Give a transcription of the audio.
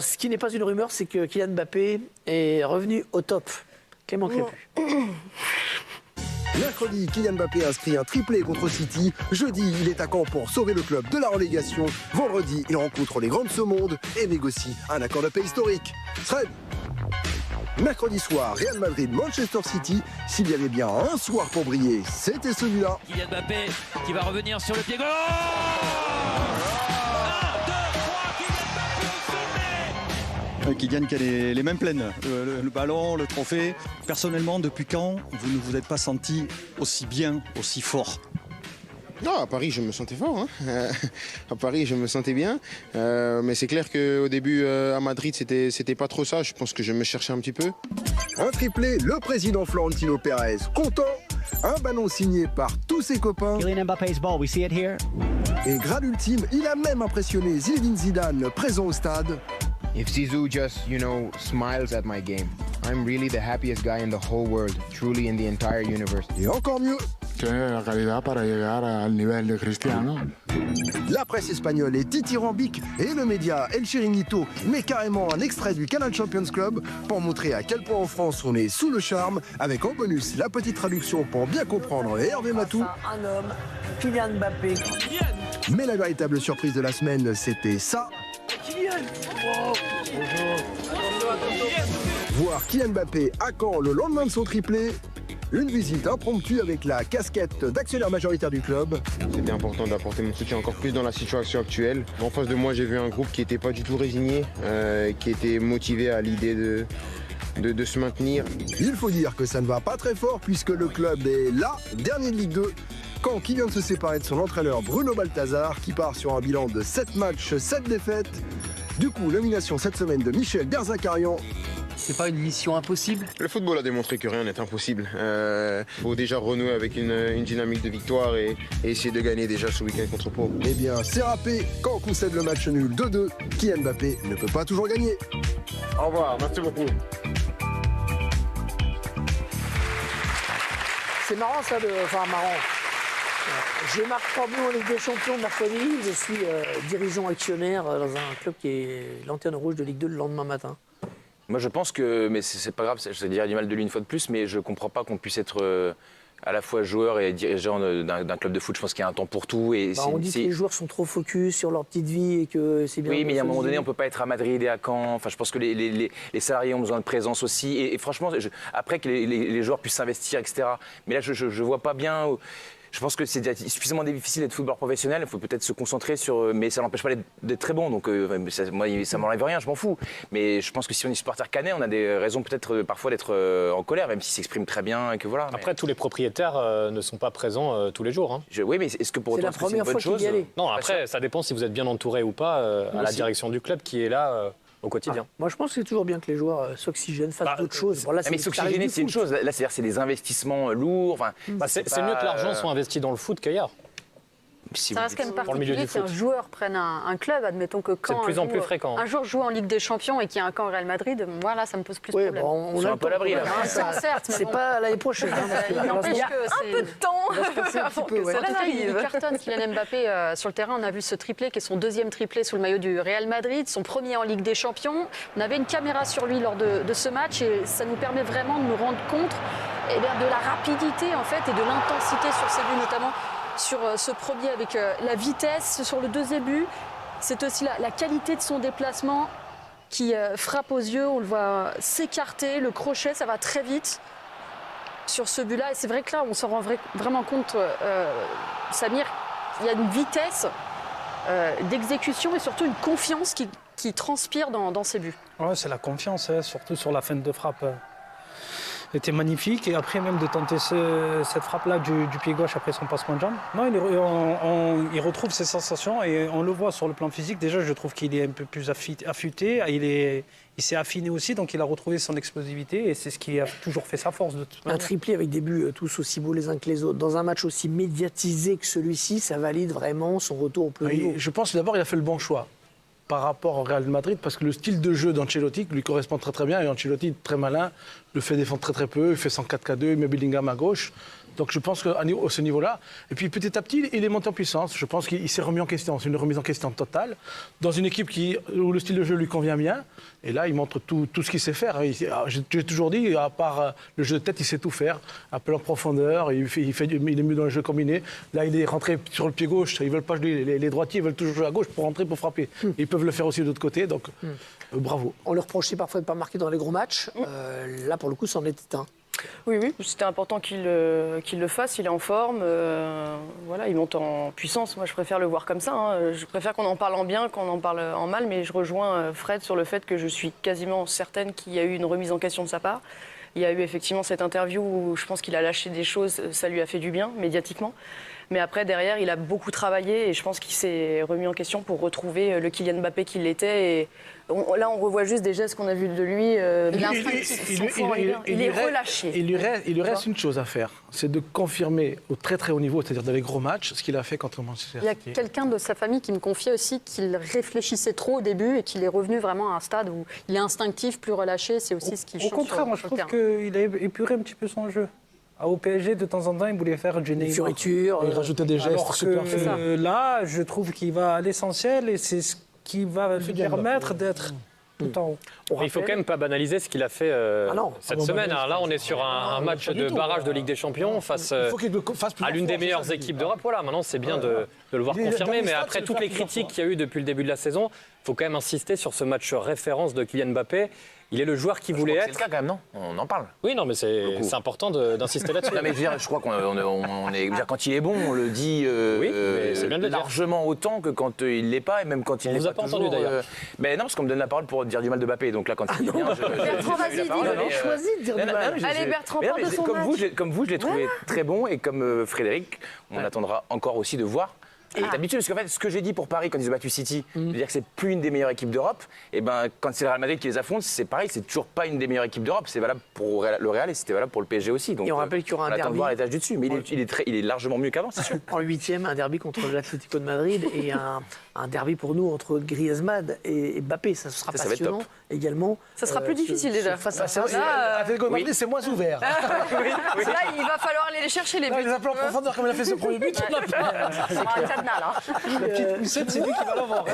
Ce qui n'est pas une rumeur, c'est que Kylian Mbappé est revenu au top. Clément Crépu. Mercredi, Kylian Mbappé inscrit un triplé contre City. Jeudi, il est à Caen pour sauver le club de la relégation. Vendredi, il rencontre les grands de ce monde et négocie un accord de paix historique. Fred. Mercredi soir, Real Madrid, Manchester City. S'il y avait bien un soir pour briller, c'était celui-là. Kylian Mbappé qui va revenir sur le pied gauche. 1, 2, 3, Kylian Mbappé au sommet. Kylian qui a les mains pleines, le ballon, le trophée. Personnellement, depuis quand vous ne vous êtes pas senti aussi bien, aussi fort? Non, à Paris, je me sentais fort. Hein. À Paris, je me sentais bien. Mais c'est clair qu'au début, à Madrid, c'était pas trop ça. Je pense que je me cherchais un petit peu. Un triplé, le président Florentino Pérez content. Un ballon signé par tous ses copains. Kylian Mbappe's ball, we see it here. Et grade ultime, il a même impressionné Zinedine Zidane, présent au stade. If Zizou just, smiles at my game, I'm really the happiest guy in the whole world, truly in the entire universe. Et encore mieux, tiene la calidad para llegar al nivel de Cristiano. la presse espagnole est dithyrambique et le média El Chiringuito met carrément un extrait du Canal Champions Club pour montrer à quel point en France on est sous le charme, avec en bonus la petite traduction pour bien comprendre Hervé Matou. Un homme, Kylian Mbappé. Mais la véritable surprise de la semaine, c'était ça. Kylian. Oh, Voir Kylian Mbappé à Caen le lendemain de son triplé. Une visite impromptue avec la casquette d'actionnaire majoritaire du club. C'était important d'apporter mon soutien encore plus dans la situation actuelle. En face de moi, j'ai vu un groupe qui n'était pas du tout résigné, qui était motivé à l'idée de se maintenir. Il faut dire que ça ne va pas très fort puisque le club est là, dernier de Ligue 2. Quand qui vient de se séparer de son entraîneur Bruno Balthazar, qui part sur un bilan de 7 matchs, 7 défaites. Du coup, nomination cette semaine de Michel Derzakarian. c'est pas une mission impossible. Le football a démontré que rien n'est impossible. Faut déjà renouer avec une dynamique de victoire et essayer de gagner déjà ce week-end contre Pau. Eh bien, c'est râpé. Quand on concède le match nul 2-2, Kylian Mbappé ne peut pas toujours gagner. Au revoir, merci beaucoup. C'est marrant ça, enfin marrant. Je marque 3 buts en Ligue des Champions mercredi. Je suis dirigeant actionnaire dans un club qui est lanterne rouge de Ligue 2 le lendemain matin. Moi, je pense que, mais c'est pas grave, je dirais du mal de lui une fois de plus, mais je comprends pas qu'on puisse être à la fois joueur et dirigeant d'un club de foot. Je pense qu'il y a un temps pour tout. Et on dit que les joueurs sont trop focus sur leur petite vie et que c'est bien. Oui, mais à un moment donné, on peut pas être à Madrid et à Caen. Enfin, je pense que les salariés ont besoin de présence aussi. Et franchement, après que les joueurs puissent s'investir, etc. Mais là, je vois pas bien. Je pense que c'est suffisamment difficile d'être footballeur professionnel. Il faut peut-être se concentrer sur. Mais ça n'empêche pas d'être très bon. Donc, moi, ça m'enlève rien, je m'en fous. Mais je pense que si on est supporter canet, on a des raisons peut-être parfois d'être en colère, même s'il s'exprime très bien. Et que voilà. Après, tous les propriétaires ne sont pas présents tous les jours. Hein. Oui, mais est-ce que pour autant c'est une bonne chose? Non, après, ça dépend si vous êtes bien entouré ou pas à la direction du club qui est là. Au quotidien. Moi, je pense que c'est toujours bien que les joueurs s'oxygènent, fassent d'autres choses. Bon, là, mais s'oxygéner, c'est une chose. Là, c'est-à-dire, c'est des investissements lourds. Enfin, c'est mieux que l'argent soit investi dans le foot qu'ailleurs. Ça reste quand même particulier qu'un joueur prenne un club, admettons que quand c'est de plus en plus fréquent. Un jour joue en Ligue des Champions et qu'il y a un camp au Real Madrid, moi là ça me pose plus de problème. Bon, on a un peu l'abri là. Certes, c'est pas l'année prochaine. Il n'empêche que c'est un peu de temps avant que ça n'arrive. Il cartonne Kylian Mbappé sur le terrain. On a vu ce triplé qui est son deuxième triplé sous le maillot du Real Madrid, son premier en Ligue des Champions. On avait une caméra sur lui lors de ce match et ça nous permet vraiment de nous rendre compte de la rapidité en fait et de l'intensité sur ses buts notamment. Sur ce premier avec la vitesse, sur le deuxième but, c'est aussi la qualité de son déplacement qui frappe aux yeux. On le voit s'écarter, le crochet, ça va très vite sur ce but-là. Et c'est vrai que là, on s'en rend vraiment compte, Samir, il y a une vitesse d'exécution et surtout une confiance qui transpire dans ses buts. Ouais, c'est la confiance, surtout sur la fin de frappe. Était magnifique et après même de tenter cette frappe-là du pied gauche après son passement de jambe. Non, il retrouve ses sensations et on le voit sur le plan physique. Déjà, je trouve qu'il est un peu plus affûté, il s'est affiné aussi, donc il a retrouvé son explosivité et c'est ce qui a toujours fait sa force. Un triplé avec des buts tous aussi beaux les uns que les autres, dans un match aussi médiatisé que celui-ci, ça valide vraiment son retour au plus haut niveau. Je pense d'abord qu'il a fait le bon choix par rapport au Real Madrid, parce que le style de jeu d'Ancelotti lui correspond très très bien, et Ancelotti, très malin, le fait défendre très très peu, il fait son 4-4-2, il met Bellingham à gauche, Donc je pense qu'à ce niveau-là, et puis petit à petit, il est monté en puissance. Je pense qu'il s'est remis en question. C'est une remise en question totale. Dans une équipe où le style de jeu lui convient bien. Et là, il montre tout ce qu'il sait faire. J'ai toujours dit, à part le jeu de tête, il sait tout faire. Appel en profondeur, il est mieux dans le jeu combiné. Là, il est rentré sur le pied gauche. Ils veulent pas jouer, les droitiers veulent toujours jouer à gauche pour rentrer, pour frapper. Ils peuvent le faire aussi de l'autre côté. Donc bravo. On leur reprochait parfois de ne pas marquer dans les gros matchs. Là, pour le coup, c'en était un. Oui, c'était important qu'il le fasse, il est en forme, voilà, il monte en puissance. Moi, je préfère le voir comme ça. Hein. Je préfère qu'on en parle en bien qu'on en parle en mal, mais je rejoins Fred sur le fait que je suis quasiment certaine qu'il y a eu une remise en question de sa part. Il y a eu effectivement cette interview où je pense qu'il a lâché des choses, ça lui a fait du bien, médiatiquement. Mais après, derrière, il a beaucoup travaillé et je pense qu'il s'est remis en question pour retrouver le Kylian Mbappé qu'il était. Et là, on revoit juste des gestes qu'on a vus de lui. Il est relâché. Il lui reste une chose à faire, c'est de confirmer au très très haut niveau, c'est-à-dire dans les gros matchs, ce qu'il a fait contre Manchester City. Il y a quelqu'un de sa famille qui me confiait aussi qu'il réfléchissait trop au début et qu'il est revenu vraiment à un stade où il est instinctif, plus relâché. C'est aussi ce qui change. Au contraire, moi je trouve qu'il a épuré un petit peu son jeu. Au PSG, de temps en temps, il voulait faire du Neymar. Fioriture, il rajoutait des gestes alors super que là, je trouve qu'il va à l'essentiel et c'est ce qui va lui permettre d'être tout en haut. Il ne faut quand même pas banaliser ce qu'il a fait cette semaine. Là, on est sur un match de barrage de Ligue des Champions face à l'une des meilleures équipes d'Europe. Voilà, maintenant, c'est bien de le voir confirmer. Mais après toutes les critiques qu'il y a eu depuis le début de la saison, il faut quand même insister sur ce match référence de Kylian Mbappé. Il est le joueur qui voulait être. C'est le cas quand même, non? On en parle. Oui, non, mais c'est important d'insister là-dessus. Non, mais je crois qu'on est. Quand il est bon, on le dit c'est bien de le dire. largement autant que quand il l'est pas, et même quand il l'est pas. On vous a pas entendu d'ailleurs. Mais non, parce qu'on me donne la parole pour dire du mal de Mbappé. Donc là, quand il est bien, Bertrand, vas-y, dis-le. Choisi de dire du mal. Allez, Bertrand, parle de son match. Comme vous, je l'ai trouvé très bon, et comme Frédéric, on attendra encore aussi de voir. Et d'habitude, parce qu'en fait, ce que j'ai dit pour Paris quand ils ont battu City, de dire que c'est plus une des meilleures équipes d'Europe, et ben quand c'est le Real Madrid qui les affronte, c'est pareil, c'est toujours pas une des meilleures équipes d'Europe. C'est valable pour le Real et c'était valable pour le PSG aussi. Donc, et on rappelle qu'il y aura un derby. On voir l'étage du dessus, mais il est largement mieux qu'avant, c'est sûr. En 8e, un derby contre l'Atlético de Madrid et un derby pour nous entre Griezmann et Mbappé. Ça sera passionnant également. Ça sera plus difficile déjà. L'Atlético de Madrid, c'est moins ouvert. Là, il va falloir aller les chercher les buts. Les appels en profondeur, comme il a fait ce premier but, on a pas. C'est un cadenas là. La petite poussette, c'est lui qui va l'avoir.